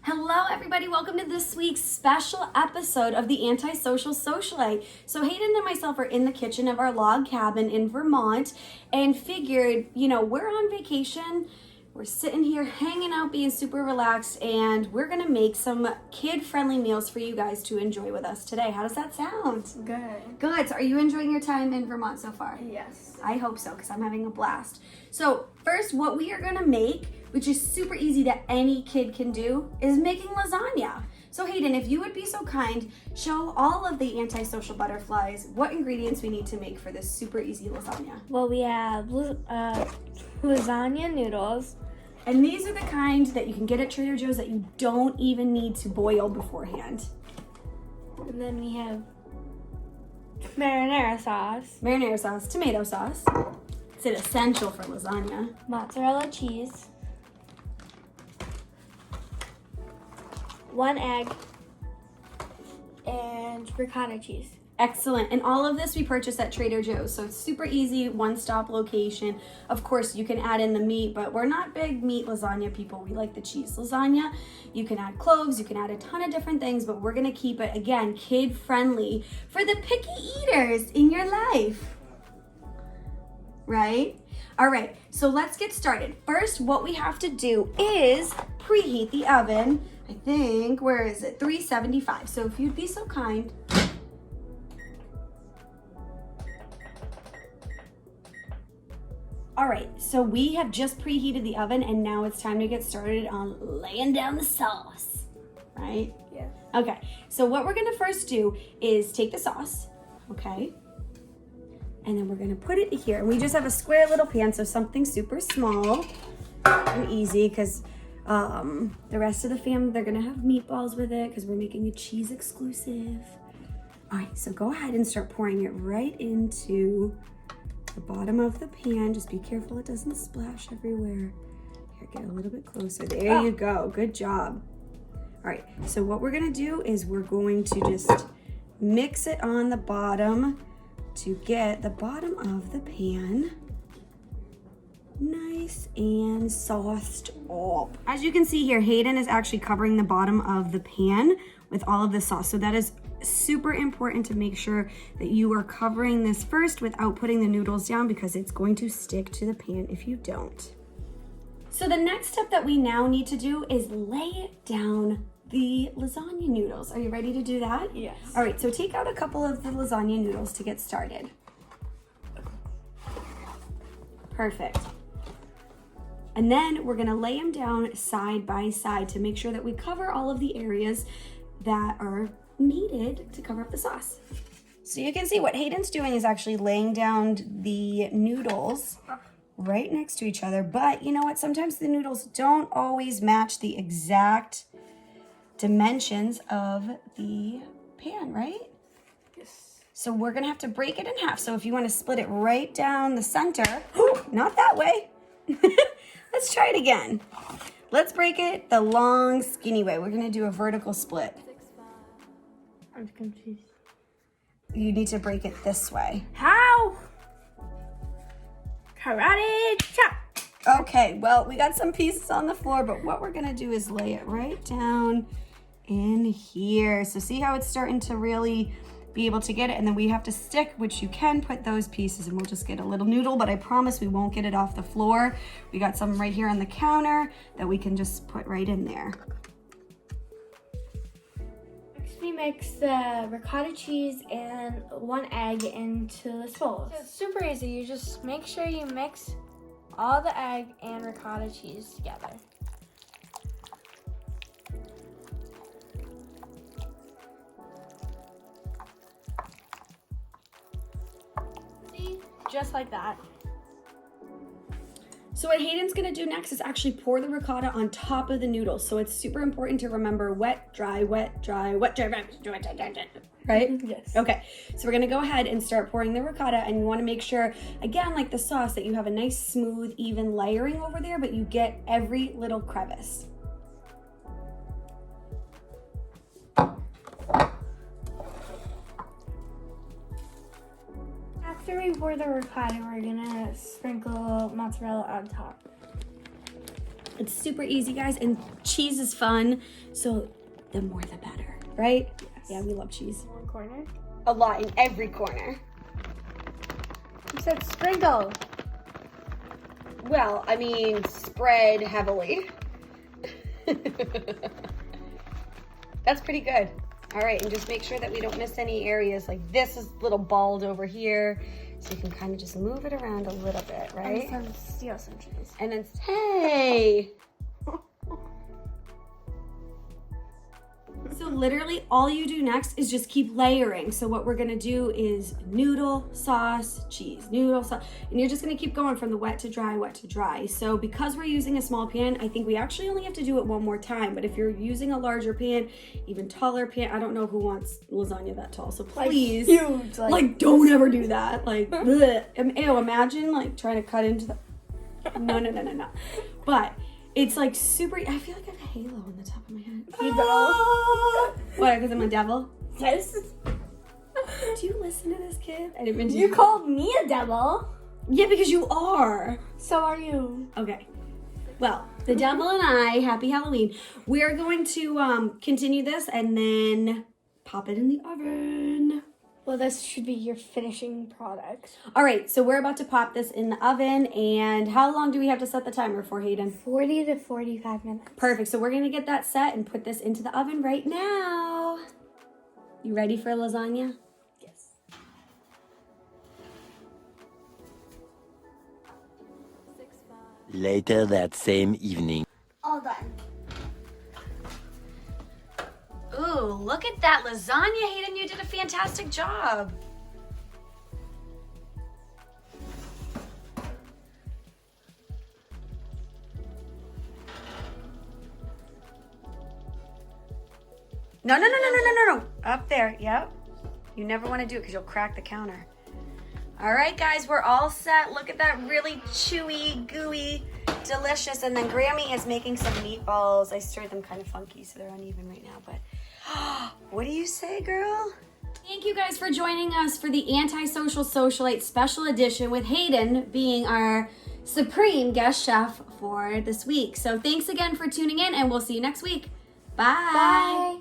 Hello everybody, welcome to this week's special episode of the Antisocial Socialite. So Hayden and myself are in the kitchen of our log cabin in Vermont and figured, we're on vacation, we're sitting here hanging out, being super relaxed, and we're gonna make some kid-friendly meals for you guys to enjoy with us today. How does that sound? Good. Good, so are you enjoying your time in Vermont so far? Yes. I hope so, because I'm having a blast. So first, what we are gonna make, which is super easy that any kid can do, is making lasagna. So Hayden, if you would be so kind, show all of the Antisocial butterflies what ingredients we need to make for this super easy lasagna. Well, we have lasagna noodles. And these are the kind that you can get at Trader Joe's that you don't even need to boil beforehand. And then we have marinara sauce, Marinara sauce, tomato sauce. It's an essential for lasagna. mozzarella cheese, 1 egg, and ricotta cheese. Excellent. And all of this we purchased at Trader Joe's. So it's super easy, one-stop location. Of course, you can add in the meat, but we're not big meat lasagna people. We like the cheese lasagna. You can add cloves, you can add a ton of different things, but we're gonna keep it, again, kid-friendly for the picky eaters in your life. Right? All right, so let's get started. First, what we have to do is preheat the oven. I think, where is it? 375. So if you'd be so kind. All right, so we have just preheated the oven and now it's time to get started on laying down the sauce, right? Yeah. Okay, so what we're gonna first do is take the sauce, okay? And then we're gonna put it here. And we just have a square little pan, so something super small and easy, because the rest of the family, they're gonna have meatballs with it because we're making a cheese exclusive. All right, so go ahead and start pouring it right into the bottom of the pan. Just be careful it doesn't splash everywhere. Here, get a little bit closer. There you go, good job. All right, so what we're gonna do is we're going to just mix it on the bottom to get the bottom of the pan nice and sauced up. As you can see here, Hayden is actually covering the bottom of the pan with all of the sauce. So that is super important to make sure that you are covering this first without putting the noodles down, because it's going to stick to the pan if you don't. So the next step that we now need to do is lay down the lasagna noodles. Are you ready to do that? Yes. All right, so take out a couple of the lasagna noodles to get started. Perfect. And then we're gonna lay them down side by side to make sure that we cover all of the areas that are needed to cover up the sauce. So you can see what Hayden's doing is actually laying down the noodles right next to each other. But you know what? Sometimes the noodles don't always match the exact dimensions of the pan, right? Yes. So we're gonna have to break it in half. So if you wanna split it right down the center, not that way. Let's try it again. Let's break it the long, skinny way. We're gonna do a vertical split. I'm confused. You need to break it this way. How? Karate chop. Okay, well, we got some pieces on the floor, but what we're gonna do is lay it right down in here. So see how it's starting to really be able to get it, and then we have to stick, which you can put those pieces, and we'll just get a little noodle, but I promise we won't get it off the floor. We got some right here on the counter that we can just put right in there. Next, we mix the ricotta cheese and 1 egg into the bowl. So it's super easy. You just make sure you mix all the egg and ricotta cheese together. See? Just like that. So what Hayden's gonna do next is actually pour the ricotta on top of the noodles. So it's super important to remember wet, dry, wet, dry, wet, dry, wet, dry, dry, dry, dry. Right? Yes. Okay, so we're gonna go ahead and start pouring the ricotta, and you wanna make sure, again, like the sauce, that you have a nice, smooth, even layering over there, but you get every little crevice. After we pour the ricotta, we're gonna sprinkle mozzarella on top. It's super easy, guys, and cheese is fun, so the more the better, right? Yes. Yeah, we love cheese. One corner. A lot in every corner. You said sprinkle. Well, I mean, spread heavily. That's pretty good. All right, and just make sure that we don't miss any areas. Like this is a little balled over here, so you can kind of just move it around a little bit, right? And steal some cheese. And then, hey! So literally all you do next is just keep layering. So what we're gonna do is noodle, sauce, cheese, noodle, sauce, and you're just gonna keep going from the wet to dry, wet to dry. So because we're using a small pan, I think we actually only have to do it one more time. But if you're using a larger pan, even taller pan, I don't know who wants lasagna that tall. So please, huge, like don't ever do that. Like, bleh. Ew, imagine like trying to cut into the, no. But it's like super, I feel like I have a halo on the top of my head. You go. What, because I'm a devil? Yes. Do you listen to this, kid? I didn't mean to. You called me a devil. Yeah, because you are. So are you. Okay. Well, the devil and I, happy Halloween. We're going to continue this and then pop it in the oven. Well, this should be your finishing product. All right, so we're about to pop this in the oven. And how long do we have to set the timer for, Hayden? 40 to 45 minutes. Perfect. So we're going to get that set and put this into the oven right now. You ready for lasagna? Yes. Later that same evening. All done. Ooh, look at that lasagna, Hayden. You did a fantastic job. No. Up there, yep. You never want to do it because you'll crack the counter. All right, guys, we're all set. Look at that really chewy, gooey, delicious. And then Grammy is making some meatballs. I stirred them kind of funky, so they're uneven right now. But what do you say, girl? Thank you guys for joining us for the Antisocial Socialite special edition with Hayden being our supreme guest chef for this week. So thanks again for tuning in, and we'll see you next week. Bye. Bye.